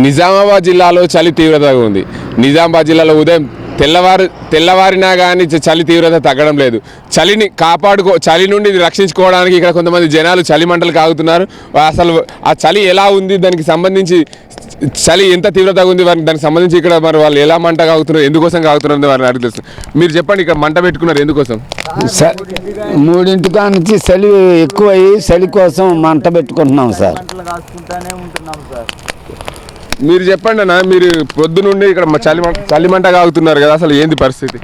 నిజామాబాద్ జిల్లాలో చలి తీవ్రతగా ఉంది. నిజామాబాద్ జిల్లాలో ఉదయం తెల్లవారినా కానీ చలి తీవ్రత తగ్గడం లేదు. చలి నుండి రక్షించుకోవడానికి ఇక్కడ కొంతమంది జనాలు చలి మంటలు కాగుతున్నారు. అసలు ఆ చలి ఎలా ఉంది, దానికి సంబంధించి చలి ఎంత తీవ్రతగా ఉంది, దానికి సంబంధించి ఇక్కడ మరి వాళ్ళు ఎలా మంట కాగుతున్నారు, ఎందుకోసం కాగుతున్నారు వారిని అడిగి తెలుసు. మీరు చెప్పండి, ఇక్కడ మంట పెట్టుకున్నారు ఎందుకోసం? 3 నుంచి చలి ఎక్కువయ్యి చలి కోసం మంట పెట్టుకుంటున్నాం సార్. మీరు చెప్పండి అన్న, మీరు పొద్దు నుండి ఇక్కడ చలి మంట కాగుతున్నారు కదా, అసలు ఏంది పరిస్థితి?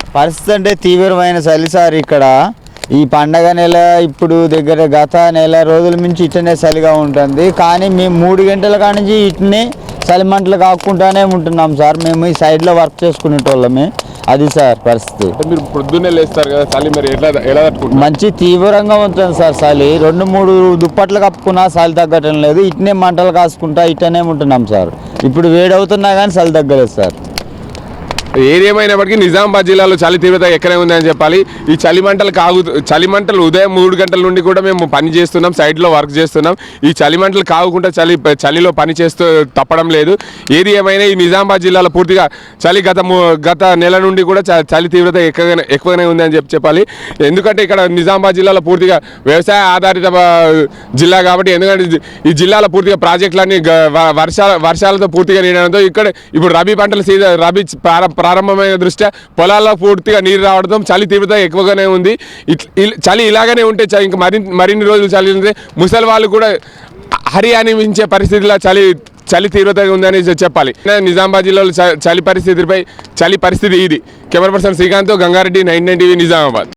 అంటే తీవ్రమైన చలి సార్. ఇక్కడ ఈ పండగ నెల ఇప్పుడు గత నెల రోజుల నుంచి ఇట్లనే చలిగా ఉంటుంది. కానీ మేము 3 గంటల కానించి ఇట్నే చలి మంటలు కాకుండానే ఉంటున్నాం సార్. మేము ఈ సైడ్లో వర్క్ చేసుకునేటోళ్ళమే. అది సార్ పరిస్థితి. మీరు పొద్దున్నే లేస్తారు కదా, చలి మరి ఎలా తట్టుకుంటారు? మంచి తీవ్రంగా ఉంటుంది సార్ చలి. 2-3 దుప్పట్లు కప్పుకున్నా చలి తగ్గటం లేదు. ఇట్నే మంటలు కాసుకుంటా ఇట్లనే ఉంటున్నాం సార్. ఇప్పుడు వేడవుతున్నా కానీ చలి తగ్గలేదు సార్. ఏదేమైనప్పటికీ నిజామాబాద్ జిల్లాలో చలి తీవ్రత ఎక్కడే ఉంది అని చెప్పాలి. ఈ చలి మంటలు ఉదయం 3 గంటల నుండి కూడా మేము పని చేస్తున్నాం, సైడ్లో వర్క్ చేస్తున్నాం. ఈ చలి మంటలు కాకుండా చలిలో పని చేస్తూ తప్పడం లేదు. ఏది ఏమైనా ఈ నిజామాబాద్ జిల్లాలో పూర్తిగా చలి గత నెల నుండి కూడా చలి తీవ్రత ఎక్కువగానే ఉంది అని చెప్పాలి. ఎందుకంటే ఇక్కడ నిజామాబాద్ జిల్లాలో పూర్తిగా వ్యవసాయ ఆధారిత జిల్లా కాబట్టి, ఎందుకంటే ఈ జిల్లాలో పూర్తిగా ప్రాజెక్టులన్నీ వర్షాలతో పూర్తిగా నిండడంతో ఇక్కడ ఇప్పుడు రబీ పంటల సీజన్ ప్రారంభమైన దృష్ట్యా పొలాల్లో పూర్తిగా నీరు రావడంతో చలి తీవ్రత ఎక్కువగానే ఉంది. చలి ఇలాగనే ఉంటే ఇంకా మరిన్ని రోజులు చలి ఉంటే ముసలి వాళ్ళు కూడా హరియాని మించే పరిస్థితిలో చలి తీవ్రతగా ఉందని చెప్పాలి. నిజామాబాద్ జిల్లాలో చలి పరిస్థితి ఇది. Camera person Srikanth, Gangareddy, 99 TV, Nizamabad.